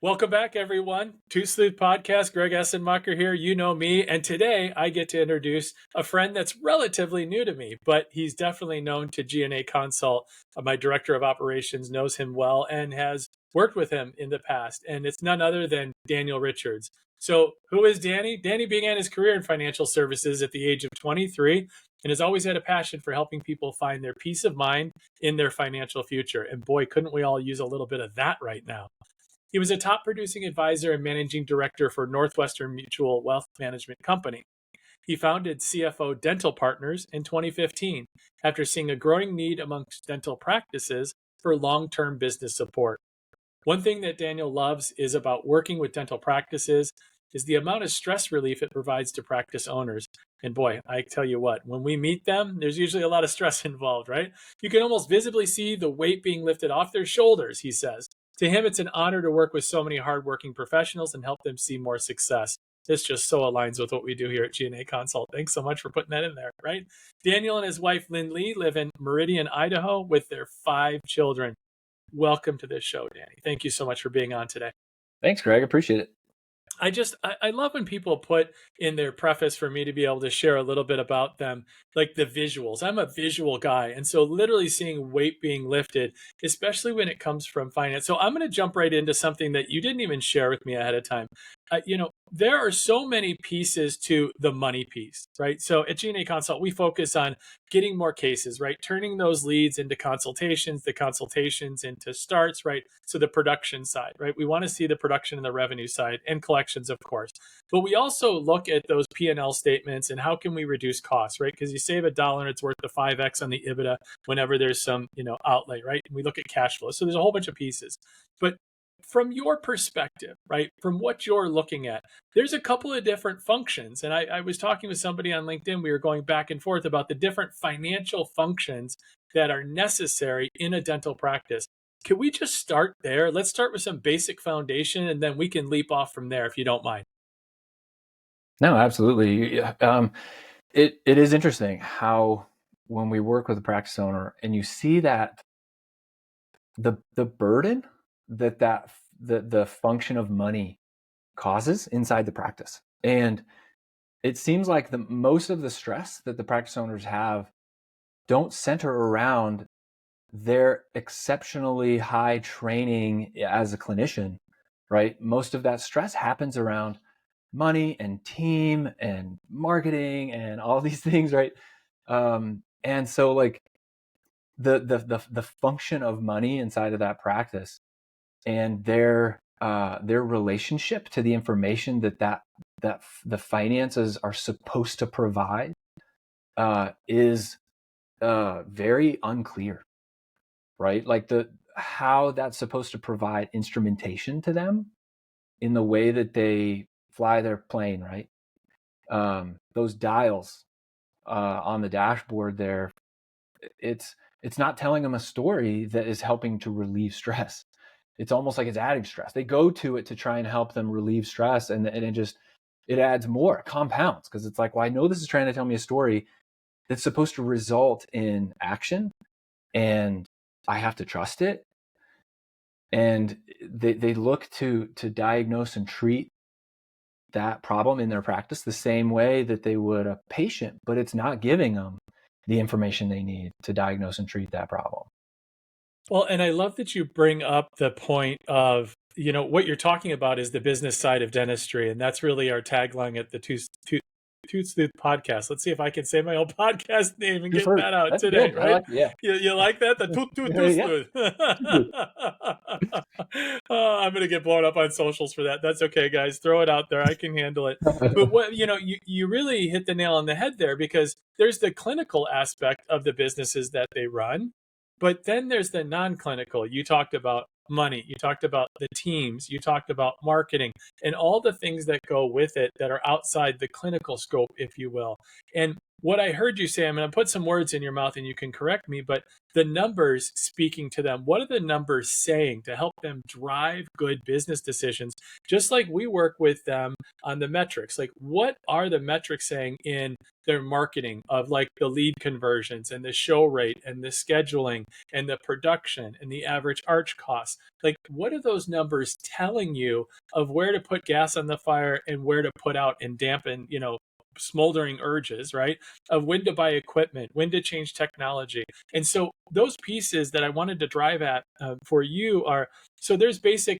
Welcome back, everyone. Two Sleuth Podcast. Greg Essenmacher here. You know me. And today I get to introduce a friend that's relatively new to me, but he's definitely known to G&A Consult. My director of operations knows him well and has worked with him in the past. And it's none other than Daniel Richards. So who is Danny? Danny began his career in financial services at the age of 23 and has always had a passion for helping people find their peace of mind in their financial future. And boy, couldn't we all use a little bit of that right now. He was a top producing advisor and managing director for Northwestern Mutual Wealth Management Company. He founded CFO Dental Partners in 2015 after seeing a growing need amongst dental practices for long-term business support. One thing that Daniel loves is about working with dental practices is the amount of stress relief it provides to practice owners. And boy, I tell you what, when we meet them, there's usually a lot of stress involved, right? You can almost visibly see the weight being lifted off their shoulders, he says. To him, it's an honor to work with so many hardworking professionals and help them see more success. This just so aligns with what we do here at G&A Consult. Thanks so much for putting that in there, right? Daniel and his wife, Lynlee, live in Meridian, Idaho with their 5 children. Welcome to this show, Danny. Thank you so much for being on today. Thanks, Greg. Appreciate it. I love when people put in their preface for me to be able to share a little bit about them, like the visuals. I'm a visual guy. And so literally seeing weight being lifted, especially when it comes from finance. So I'm going to jump right into something that you didn't even share with me ahead of time. There are so many pieces to the money piece, right? So at G&A Consult, we focus on getting more cases, right? Turning those leads into consultations, the consultations into starts, right? So the production side, right? We want to see the production and the revenue side and collections, of course. But we also look at those P&L statements and how can we reduce costs, right? Because you save $1 and it's worth the 5x on the EBITDA whenever there's some, outlay, right? And we look at cash flow. So there's a whole bunch of pieces. But from your perspective, right, from what you're looking at, there's a couple of different functions. And I was talking with somebody on LinkedIn. We were going back and forth about the different financial functions that are necessary in a dental practice. Can we just start there? Let's start with some basic foundation, and then we can leap off from there if you don't mind. No, absolutely. It is interesting how when we work with a practice owner and you see that the burden that the function of money causes inside the practice. And it seems like the most of the stress that the practice owners have don't center around their exceptionally high training as a clinician, right? Most of that stress happens around money and team and marketing and all these things, right? And so like the function of money inside of that practice and their relationship to the information that the finances are supposed to provide is very unclear, right? Like how that's supposed to provide instrumentation to them in the way that they fly their plane, right? Those dials on the dashboard there, it's not telling them a story that is helping to relieve stress. It's almost like it's adding stress. They go to it to try and help them relieve stress, and it adds more, compounds, because it's like, well, I know this is trying to tell me a story that's supposed to result in action, and I have to trust it. And they look to diagnose and treat that problem in their practice the same way that they would a patient, but it's not giving them the information they need to diagnose and treat that problem. Well, and I love that you bring up the point of, what you're talking about is the business side of dentistry. And that's really our tagline at the Two Sleuth Podcast. Let's see if I can say my own podcast name and get that out today, good. right? Yeah. You like that? The Two Sleuth. I'm going to get blown up on socials for that. That's okay, guys. Throw it out there. I can handle it. But what, you really hit the nail on the head there, because there's the clinical aspect of the businesses that they run. But then there's the non-clinical. You talked about money. You talked about the teams. You talked about marketing and all the things that go with it that are outside the clinical scope, if you will. And what I heard you say, I'm going to put some words in your mouth and you can correct me, but the numbers speaking to them, what are the numbers saying to help them drive good business decisions? Just like we work with them on the metrics, like what are the metrics saying in their marketing of like the lead conversions and the show rate and the scheduling and the production and the average arch costs? Like, what are those numbers telling you of where to put gas on the fire and where to put out and dampen, smoldering urges, right? Of when to buy equipment, when to change technology. And so those pieces that I wanted to drive at for you are, so there's basic,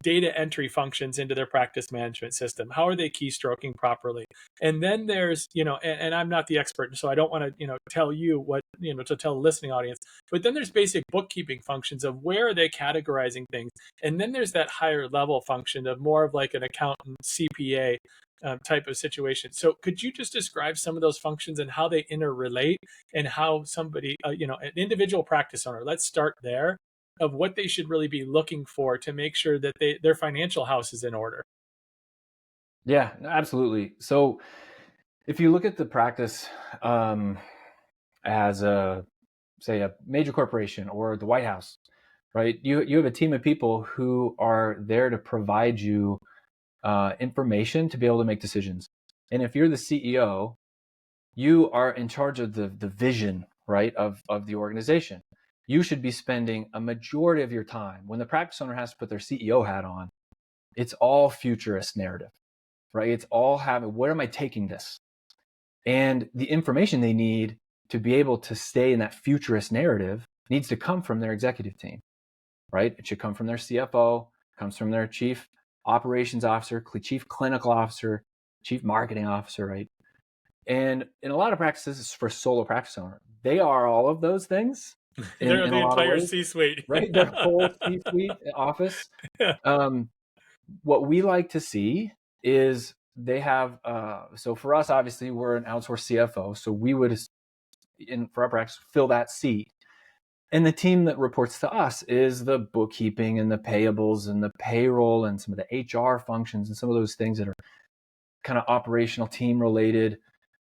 data entry functions into their practice management system. How are they keystroking properly? And then there's, and I'm not the expert, so I don't want to, tell you what, to tell the listening audience, but then there's basic bookkeeping functions of where are they categorizing things. And then there's that higher level function of more of like an accountant, CPA, type of situation. So could you just describe some of those functions and how they interrelate and how somebody, an individual practice owner, let's start there, of what they should really be looking for to make sure that their financial house is in order? Yeah, absolutely. So if you look at the practice as say a major corporation or the White House, right? You have a team of people who are there to provide you information to be able to make decisions. And if you're the CEO, you are in charge of the vision, right, of the organization. You should be spending a majority of your time, when the practice owner has to put their CEO hat on, it's all futurist narrative, right? It's all having, where am I taking this? And the information they need to be able to stay in that futurist narrative needs to come from their executive team, right? It should come from their CFO, comes from their chief operations officer, chief clinical officer, chief marketing officer, right? And in a lot of practices, it's for solo practice owner. They are all of those things They're in the a lot of entire ways, C-suite. right? Their whole C-suite office. Yeah. What we like to see is they have, so for us, obviously, we're an outsourced CFO. So we would, for our practice, fill that seat. And the team that reports to us is the bookkeeping and the payables and the payroll and some of the HR functions and some of those things that are kind of operational team related.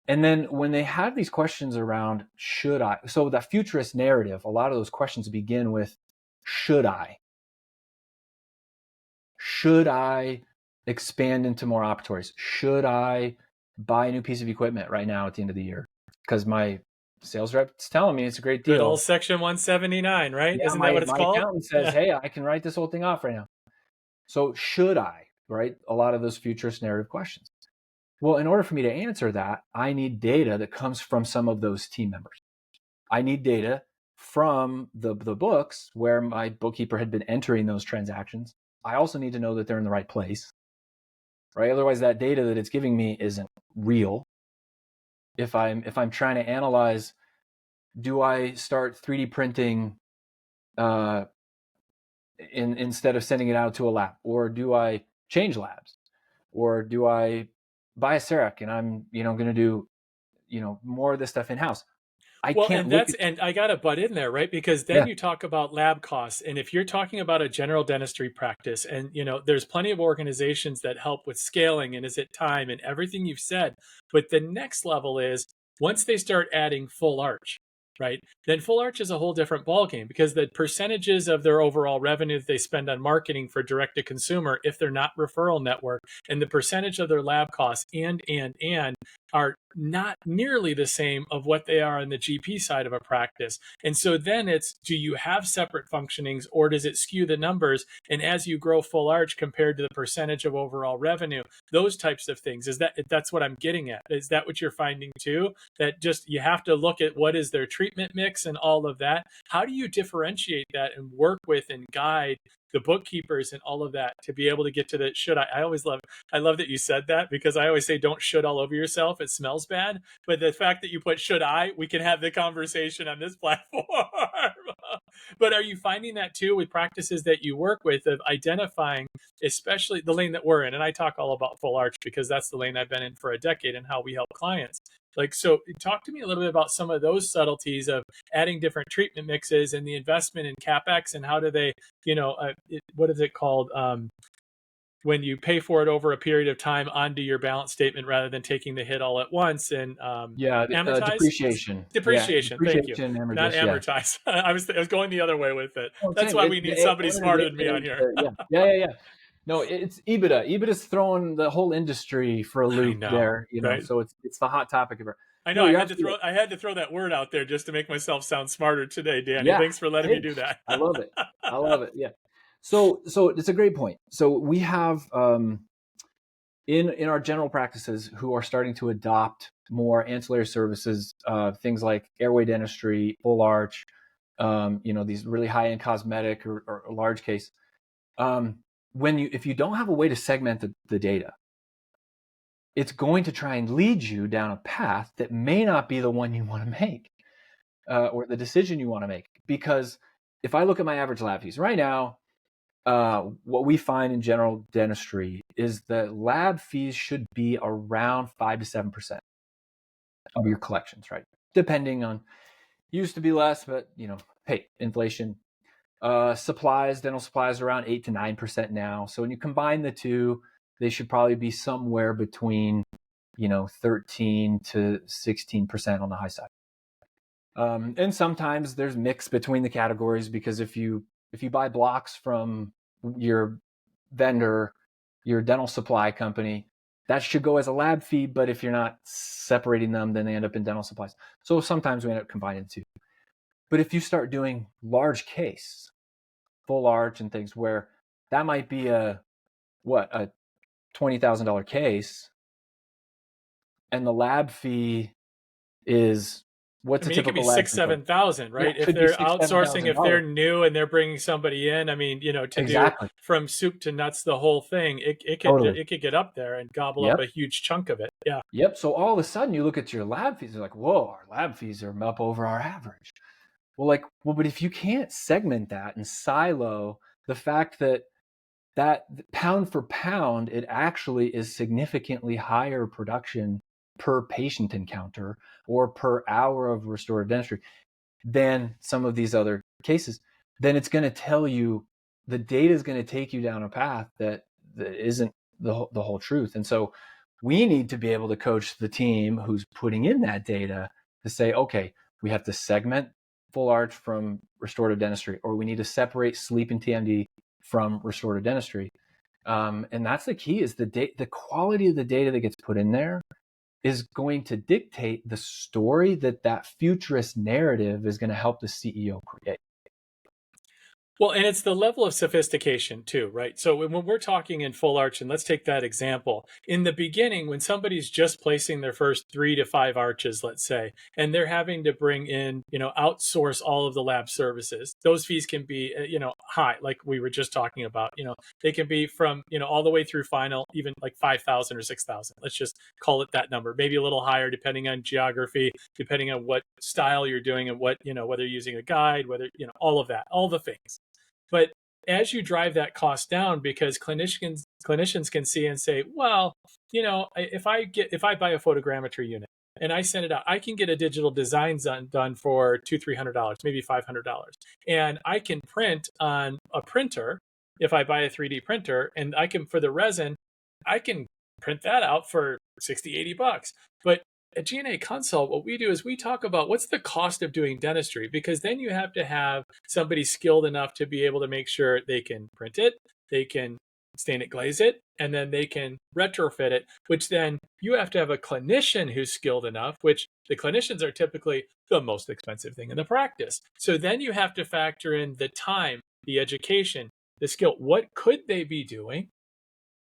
And then when they have these questions around, should I? So that futurist narrative, a lot of those questions begin with, should I? Should I expand into more operatories? Should I buy a new piece of equipment right now at the end of the year? Because my sales rep is telling me it's a great Good deal. old Section 179, right? Yeah, Isn't that what it's my called? accountant says, hey, I can write this whole thing off right now. So should I, right? A lot of those futurist narrative questions. Well, in order for me to answer that, I need data that comes from some of those team members. I need data from the books where my bookkeeper had been entering those transactions. I also need to know that they're in the right place, right? Otherwise, that data that it's giving me isn't real. If I'm trying to analyze, do I start 3D printing instead of sending it out to a lab, or do I change labs, or do I buy a CEREC and I'm going to do more of this stuff in house? I Well, can't look at. and I got to butt in there, right? Because then Yeah. you talk about lab costs. And if you're talking about a general dentistry practice, and, there's plenty of organizations that help with scaling and is it time and everything you've said. But the next level is once they start adding full arch, right? Then full arch is a whole different ballgame because the percentages of their overall revenue that they spend on marketing for direct to consumer, if they're not referral network, and the percentage of their lab costs and are not nearly the same of what they are on the GP side of a practice. And so then it's, do you have separate functionings or does it skew the numbers? And as you grow full arch compared to the percentage of overall revenue, those types of things, that's what I'm getting at. Is that what you're finding too? That just, you have to look at what is their treatment mix and all of that. How do you differentiate that and work with and guide the bookkeepers and all of that to be able to get to the should I love that you said that because I always say don't should all over yourself. It smells bad. But the fact that you put should I, we can have the conversation on this platform. But are you finding that too with practices that you work with of identifying, especially the lane that we're in? And I talk all about full arch because that's the lane I've been in for a decade and how we help clients. Like, so talk to me a little bit about some of those subtleties of adding different treatment mixes and the investment in CapEx and how do they, what is it called? when you pay for it over a period of time onto your balance statement rather than taking the hit all at once and Yeah, amortize. depreciation. Yeah, Depreciation. Thank you. depreciation, Not amortization. Yeah. amortize. I was going the other way with it. Oh, That's same. why It's we the need somebody smarter than me on amortization here. yeah. Yeah, yeah, yeah. No, it's EBITDA. EBITDA's throwing the whole industry for a I loop know, there, right? so it's the hot topic of it. I know No, you're absolutely I had to throw that word out there just to make myself sound smarter today, Danny. yeah. Thanks for letting me Hey, do that. I love it. I love it. Yeah. So it's a great point. So we have in our general practices who are starting to adopt more ancillary services, things like airway dentistry, full arch, these really high end cosmetic or large case. If you don't have a way to segment the data, it's going to try and lead you down a path that may not be the one you want to make, or the decision you want to make. Because if I look at my average lab fees right now, what we find in general dentistry is that lab fees should be around 5 to 7% of your collections, right? Depending on, used to be less, but hey, inflation. Dental supplies around 8 to 9% now. So when you combine the two, they should probably be somewhere between 13 to 16% on the high side. And sometimes there's mix between the categories, because if you buy blocks from your vendor, your dental supply company, that should go as a lab fee. But if you're not separating them, then they end up in dental supplies. So sometimes we end up combining the two. But if you start doing large case, full arch and things, where that might be a $20,000 case, and the lab fee is, what's I a mean, it could be typical lab six, fee for? 7,000, Yeah, right? it If could be they're six, seven outsourcing, thousand if they're dollars. new and they're bringing somebody in, I mean, to do Exactly. from soup to nuts the whole thing, Totally. it could get up there and gobble up Yep. a huge chunk of it. Yeah. Yep. So all of a sudden you look at your lab fees, you're like, whoa, our lab fees are up over our average. Well, but if you can't segment that and silo the fact that pound for pound, it actually is significantly higher production per patient encounter or per hour of restorative dentistry than some of these other cases, then it's going to tell you, the data is going to take you down a path that isn't the whole truth. And so we need to be able to coach the team who's putting in that data to say, okay, we have to segment full arch from restorative dentistry, or we need to separate sleep and TMD from restorative dentistry. And that's the key, is the quality of the data that gets put in there is going to dictate the story that futurist narrative is going to help the CEO create. Well, and it's the level of sophistication too, right? So when we're talking in full arch, and let's take that example, in the beginning, when somebody's just placing their first 3 to 5 arches, let's say, and they're having to bring in, outsource all of the lab services, those fees can be, high, like we were just talking about. They can be from, all the way through final, even like 5,000 or 6,000. Let's just call it that number, maybe a little higher depending on geography, depending on what style you're doing and what, whether you're using a guide, whether, all of that, all the things. But as you drive that cost down, because clinicians can see and say, well, if I buy a photogrammetry unit and I send it out, I can get a digital design done for $200-300, maybe $500, and I can print on a printer. If I buy a 3D printer, and for the resin, I can print that out for $60-80. But at G&A Consult, what we do is we talk about what's the cost of doing dentistry, because then you have to have somebody skilled enough to be able to make sure they can print it, they can stain it, glaze it, and then they can retrofit it, which then you have to have a clinician who's skilled enough, which the clinicians are typically the most expensive thing in the practice. So then you have to factor in the time, the education, the skill. What could they be doing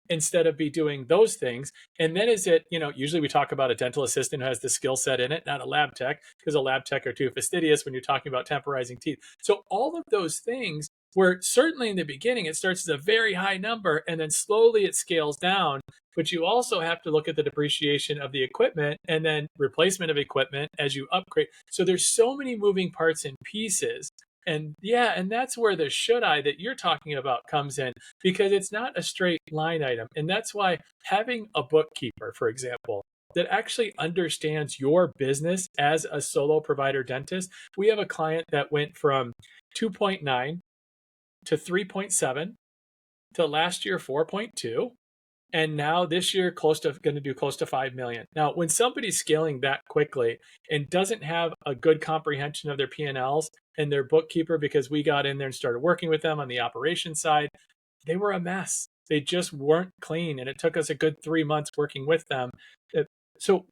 instead of be doing those things? And then is it, usually we talk about a dental assistant who has the skill set in it, not a lab tech, because a lab tech are too fastidious when you're talking about temporizing teeth. So all of those things, where certainly in the beginning, it starts as a very high number and then slowly it scales down. But you also have to look at the depreciation of the equipment and then replacement of equipment as you upgrade. So there's so many moving parts and pieces. And that's where the should I that you're talking about comes in, because it's not a straight line item. And that's why having a bookkeeper, for example, that actually understands your business as a solo provider dentist. We have a client that went from 2.9 to 3.7 to last year 4.2, and now this year going to do close to 5 million. Now, when somebody's scaling that quickly and doesn't have a good comprehension of their P&Ls and their bookkeeper, because we got in there and started working with them on the operations side, they were a mess. They just weren't clean, and it took us a good 3 months working with them. So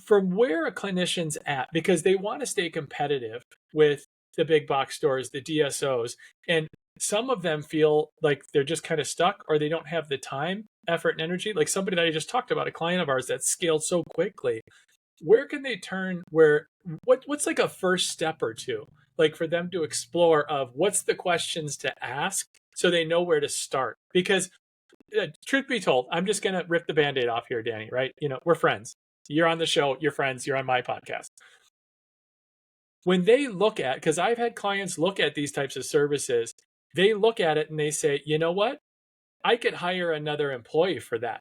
from where a clinician's at, because they want to stay competitive with the big box stores, the DSOs, and some of them feel like they're just kind of stuck, or they don't have the time, effort, and energy. Like somebody that I just talked about, a client of ours that scaled so quickly. Where can they turn? What's like a first step or two, like for them to explore of what's the questions to ask so they know where to start? Because truth be told, I'm just gonna rip the Band-Aid off here, Danny. Right? We're friends. You're on the show. You're friends. You're on my podcast. When they look at, because I've had clients look at these types of services, they look at it and they say, you know what? I could hire another employee for that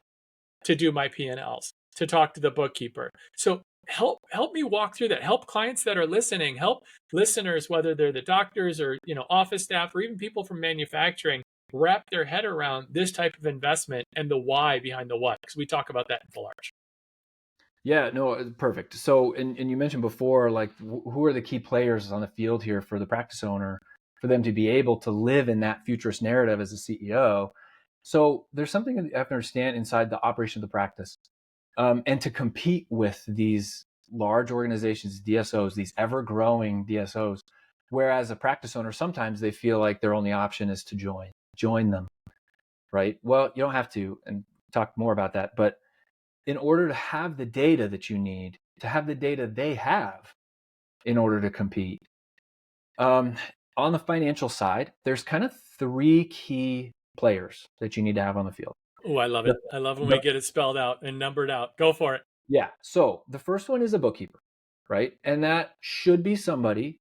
to do my P&Ls, to talk to the bookkeeper. So help me walk through that. Help clients that are listening, help listeners, whether they're the doctors or office staff or even people from manufacturing, wrap their head around this type of investment and the why behind the what, because we talk about that in full arch. Yeah, no, perfect. So, and you mentioned before, like, who are the key players on the field here for the practice owner, for them to be able to live in that futurist narrative as a CEO? So there's something that you have to understand inside the operation of the practice, and to compete with these large organizations, DSOs, these ever-growing DSOs, whereas a practice owner, sometimes they feel like their only option is to join them, right? Well, you don't have to, and talk more about that, but in order to have the data that you need, to have the data they have in order to compete. On the financial side, there's kind of three key players that you need to have on the field. Oh, I love it. I love when we get it spelled out and numbered out. Go for it. Yeah. So the first one is a bookkeeper, right? And that should be somebody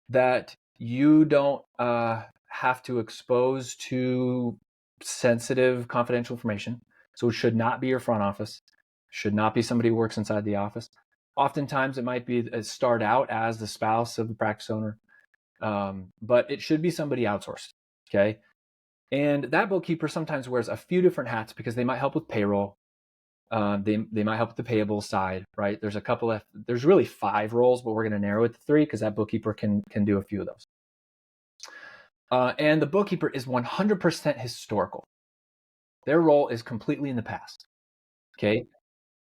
that you don't have to expose to sensitive, confidential information. So it should not be your front office, should not be somebody who works inside the office. Oftentimes it might be start out as the spouse of the practice owner, but it should be somebody outsourced, okay? And that bookkeeper sometimes wears a few different hats because they might help with payroll. They might help with the payable side, right? There's really 5 roles, but we're going to narrow it to 3 because that bookkeeper can do a few of those. And the bookkeeper is 100% historical. Their role is completely in the past. Okay,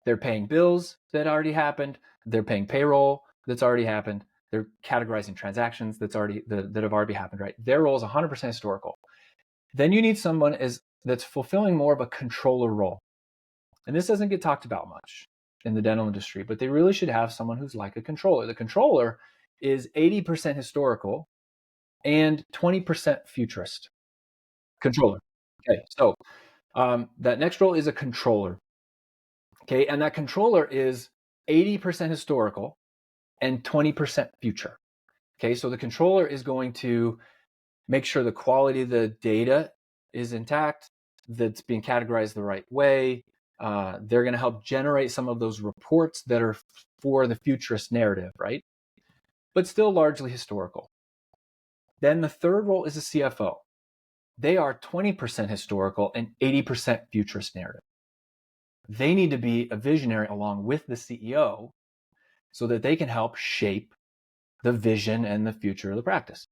they're paying bills that already happened. They're paying payroll that's already happened. They're categorizing transactions that have already happened. Right, their role is 100% historical. Then you need someone that's fulfilling more of a controller role. And this doesn't get talked about much in the dental industry, but they really should have someone who's like a controller. The controller is 80% historical and 20% futurist. Controller. Okay, so that next role is a controller. Okay, and that controller is 80% historical and 20% future. Okay, so the controller is going to make sure the quality of the data is intact, that's being categorized the right way. They're going to help generate some of those reports that are for the futurist narrative, right? But still largely historical. Then the third role is a CFO. They are 20% historical and 80% futurist narrative. They need to be a visionary along with the CEO so that they can help shape the vision and the future of the practice.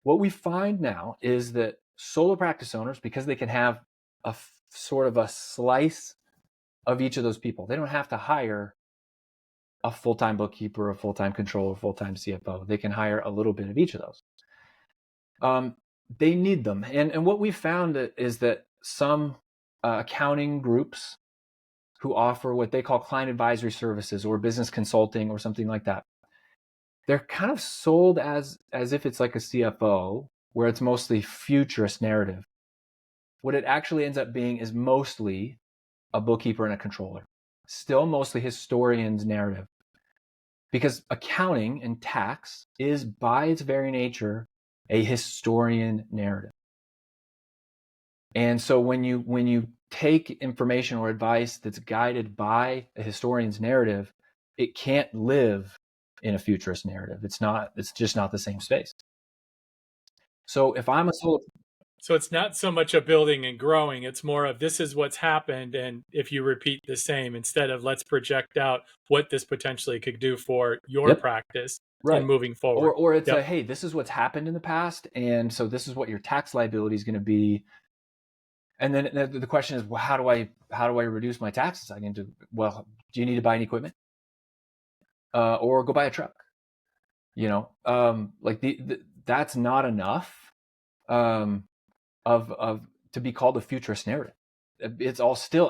What we find now is that solo practice owners, because they can have a sort of a slice of each of those people, they don't have to hire a full-time bookkeeper, a full-time controller, a full-time CFO. They can hire a little bit of each of those. They need them. And what we found is that some accounting groups who offer what they call client advisory services or business consulting or something like that, they're kind of sold as if it's like a CFO, where it's mostly futurist narrative. What it actually ends up being is mostly a bookkeeper and a controller, still mostly historian's narrative. Because accounting and tax is by its very nature a historian narrative. And so when you take information or advice that's guided by a historian's narrative, it can't live in a futurist narrative. It's just not the same space. So if I'm a solo So it's not so much a building and growing. It's more of this is what's happened. And if you repeat the same, instead of let's project out what this potentially could do for your Yep. practice and Right. moving forward. Or it's Yep. a, hey, this is what's happened in the past, and so this is what your tax liability is going to be. And then the question is, well, how do I reduce my taxes? I need to, well, do you need to buy any equipment? Or go buy a truck? Like that's not enough um, of to be called a futurist narrative. It's all still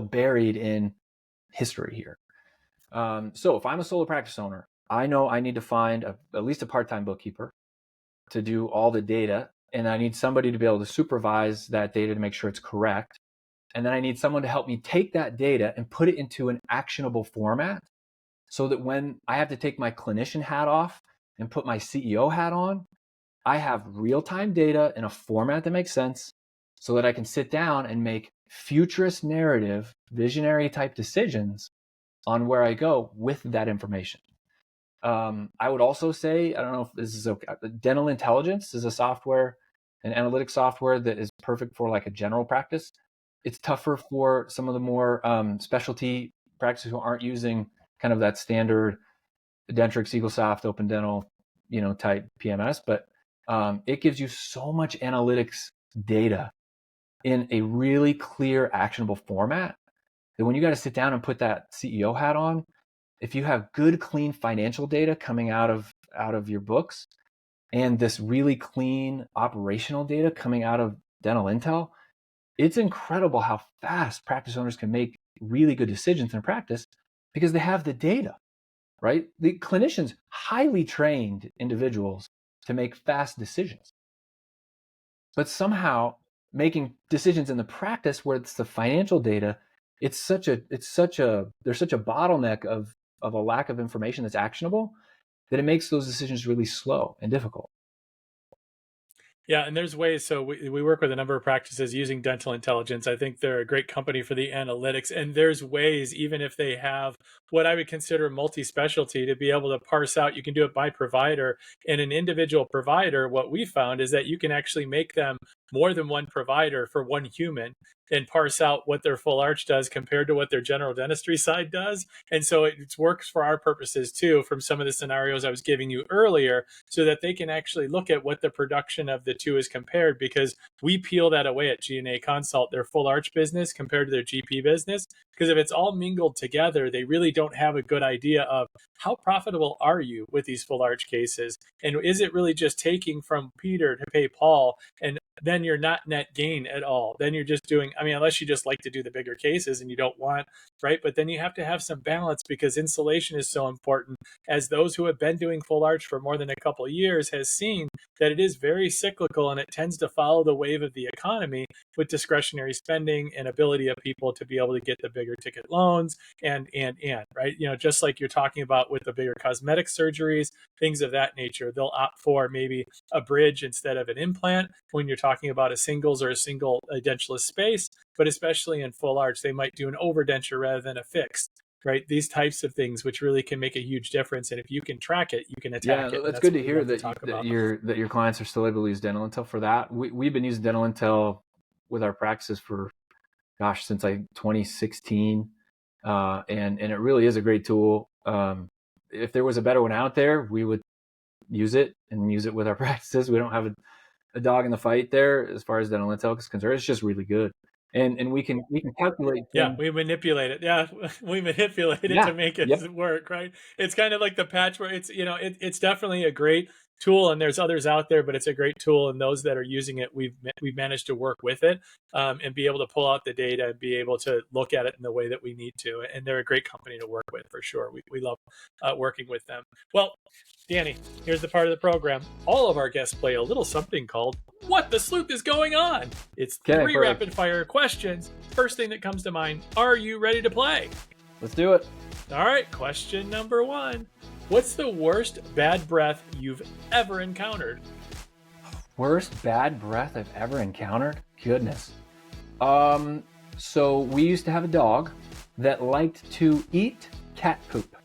buried in history here. So if I'm a solo practice owner, I know I need to find at least a part-time bookkeeper to do all the data, and I need somebody to be able to supervise that data to make sure it's correct. And then I need someone to help me take that data and put it into an actionable format so that when I have to take my clinician hat off and put my CEO hat on, I have real-time data in a format that makes sense so that I can sit down and make futurist narrative, visionary type decisions on where I go with that information. I would also say, I don't know if this is okay, Dental Intelligence is a software, an analytics software that is perfect for like a general practice. It's tougher for some of the more specialty practices who aren't using kind of that standard Dentrix, EagleSoft, Open Dental, type PMS, but it gives you so much analytics data in a really clear, actionable format that when you got to sit down and put that CEO hat on, if you have good, clean financial data coming out of your books and this really clean operational data coming out of Dental Intel, it's incredible how fast practice owners can make really good decisions in practice because they have the data, right? The clinicians, highly trained individuals to make fast decisions. But somehow making decisions in the practice where it's the financial data, there's such a bottleneck of a lack of information that's actionable that it makes those decisions really slow and difficult. Yeah, and there's ways. So we work with a number of practices using dental intelligence. I think they're a great company for the analytics. And there's ways, even if they have what I would consider multi-specialty, to be able to parse out. You can do it by provider. And an individual provider, what we found is that you can actually make them more than one provider for one human and parse out what their full arch does compared to what their general dentistry side does. And so it works for our purposes too, from some of the scenarios I was giving you earlier, so that they can actually look at what the production of the two is compared, because we peel that away at G&A Consult, their full arch business compared to their GP business. Because if it's all mingled together, they really don't have a good idea of how profitable are you with these full arch cases? And is it really just taking from Peter to pay Paul? And then you're not net gain at all. Then you're just doing, I mean, unless you just like to do the bigger cases and you don't want, right? But then you have to have some balance, because insulation is so important, as those who have been doing full arch for more than a couple of years has seen that it is very cyclical and it tends to follow the wave of the economy with discretionary spending and ability of people to be able to get the bigger ticket loans and right, just like you're talking about with the bigger cosmetic surgeries, things of that nature. They'll opt for maybe a bridge instead of an implant when you're talking about a singles or a single edentulous space. But especially in full arch, they might do an overdenture rather than a fixed, right? These types of things, which really can make a huge difference. And if you can track it, you can attack it. That's good to hear that your clients are still able to use Dental Intel for that. We've been using Dental Intel with our practices for, since 2016, and it really is a great tool. If there was a better one out there, we would use it with our practices. We don't have a dog in the fight there as far as Dental Intel is concerned. It's just really good. And we can calculate. Yeah, we manipulate it. Yeah, we manipulate it to make it work, right? It's kind of like the patchwork. It's it's definitely a great tool, and there's others out there, but it's a great tool. And those that are using it, we've managed to work with it and be able to pull out the data and be able to look at it in the way that we need to. And they're a great company to work with for sure. We love working with them. Well, Danny, here's the part of the program. All of our guests play a little something called What the Sleuth is Going On? It's three rapid fire questions. First thing that comes to mind, are you ready to play? Let's do it. All right, question number 1. What's the worst bad breath you've ever encountered? Worst bad breath I've ever encountered? Goodness. So we used to have a dog that liked to eat cat poop.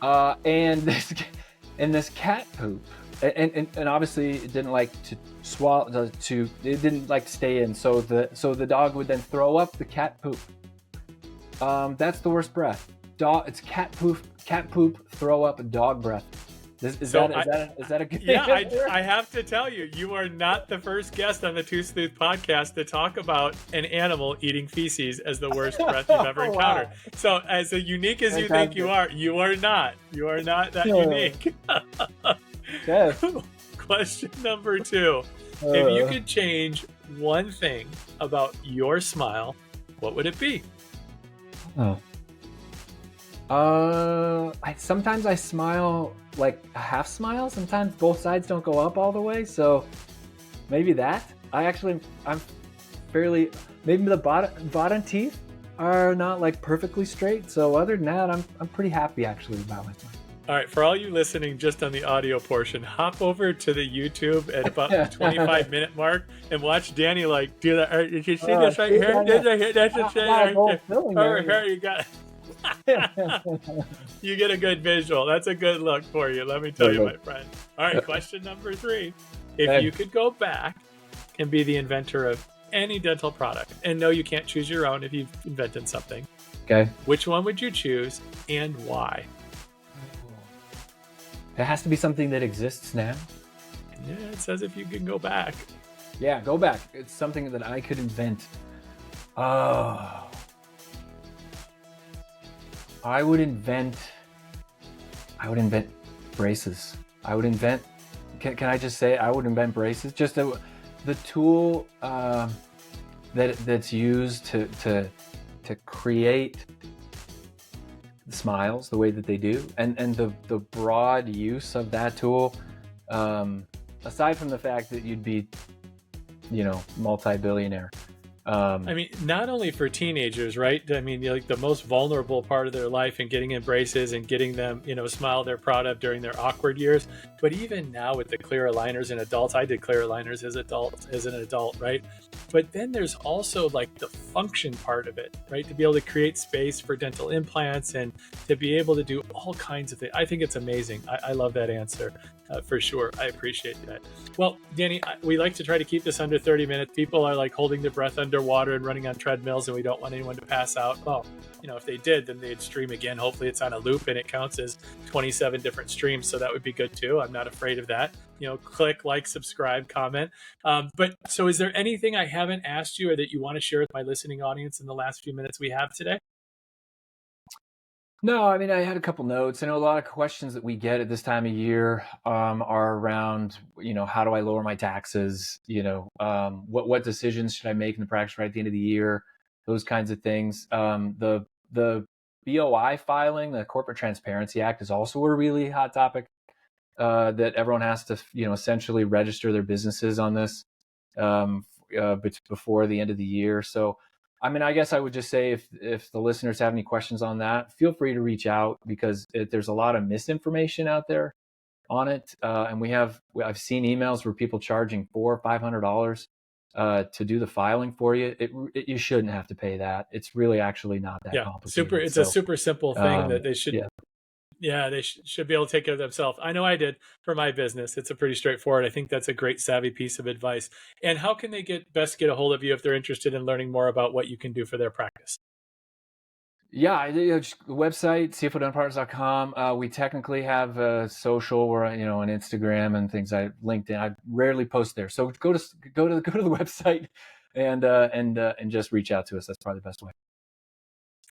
And this cat poop and obviously it didn't like to swallow, it didn't like to stay in. So the dog would then throw up the cat poop. That's the worst breath. It's cat poop, throw up, dog breath. Is that a good yeah, answer? I have to tell you, you are not the first guest on the Two Sleuth podcast to talk about an animal eating feces as the worst breath you've ever encountered. Wow. So as unique as you think you are not. You are not that unique. Okay. Question number 2. If you could change one thing about your smile, what would it be? Sometimes I smile like a half smile. Sometimes both sides don't go up all the way. So maybe that. I'm fairly, maybe the bottom teeth are not like perfectly straight. So other than that, I'm pretty happy actually about my smile. All right, for all you listening just on the audio portion, hop over to the YouTube at about the 25-minute mark and watch Danny like do that. Did you see this right here? That's over here. You got you get a good visual. That's a good look for you. Let me tell you, my friend. All right, question number 3. If you could go back and be the inventor of any dental product, and no, you can't choose your own if you've invented something. Okay. Which one would you choose and why? It has to be something that exists now. Yeah, it says if you can go back. Yeah, go back. It's something that I could invent. Oh. I would invent braces. Can I just say I would invent braces? Just the tool that's used to create smiles the way that they do, and the broad use of that tool, aside from the fact that you'd be, multi-billionaire. I mean, not only for teenagers, right? I mean, like the most vulnerable part of their life and getting in braces and getting them, smile their proud of during their awkward years. But even now with the clear aligners in adults, I did clear aligners as an adult, right? But then there's also like the function part of it, right? To be able to create space for dental implants and to be able to do all kinds of things. I think it's amazing. I love that answer. For sure. I appreciate that. Well, Danny, we like to try to keep this under 30 minutes. People are like holding their breath underwater and running on treadmills, and we don't want anyone to pass out. Well, if they did, then they'd stream again. Hopefully it's on a loop and it counts as 27 different streams. So that would be good too. I'm not afraid of that. Click, like, subscribe, comment. But so is there anything I haven't asked you or that you want to share with my listening audience in the last few minutes we have today? No, I mean, I had a couple notes. I know a lot of questions that we get at this time of year are around, how do I lower my taxes? What decisions should I make in the practice right at the end of the year? Those kinds of things. The BOI filing, the Corporate Transparency Act, is also a really hot topic that everyone has to, essentially register their businesses on this before the end of the year. So, I mean, I guess I would just say if the listeners have any questions on that, feel free to reach out, because there's a lot of misinformation out there on it. And I've seen emails where people charging $400 or $500 to do the filing for you. You shouldn't have to pay that. It's really actually not that complicated. It's a super simple thing that they should. Yeah, they should be able to take care of themselves. I know I did for my business. It's a pretty straightforward. I think that's a great savvy piece of advice. And how can they best get a hold of you if they're interested in learning more about what you can do for their practice? Yeah, the website, CFODentalPartners.com. We technically have a social or an Instagram and things. LinkedIn. I rarely post there, so go to the website and just reach out to us. That's probably the best way.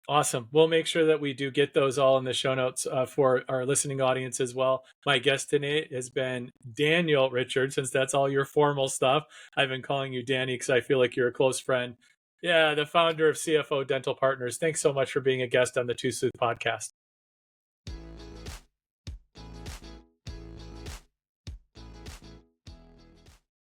Awesome. We'll make sure that we do get those all in the show notes for our listening audience as well. My guest today has been Daniel Richard. Since that's all your formal stuff, I've been calling you Danny because I feel like you're a close friend. Yeah, the founder of CFO Dental Partners. Thanks so much for being a guest on the Two Sleuth podcast.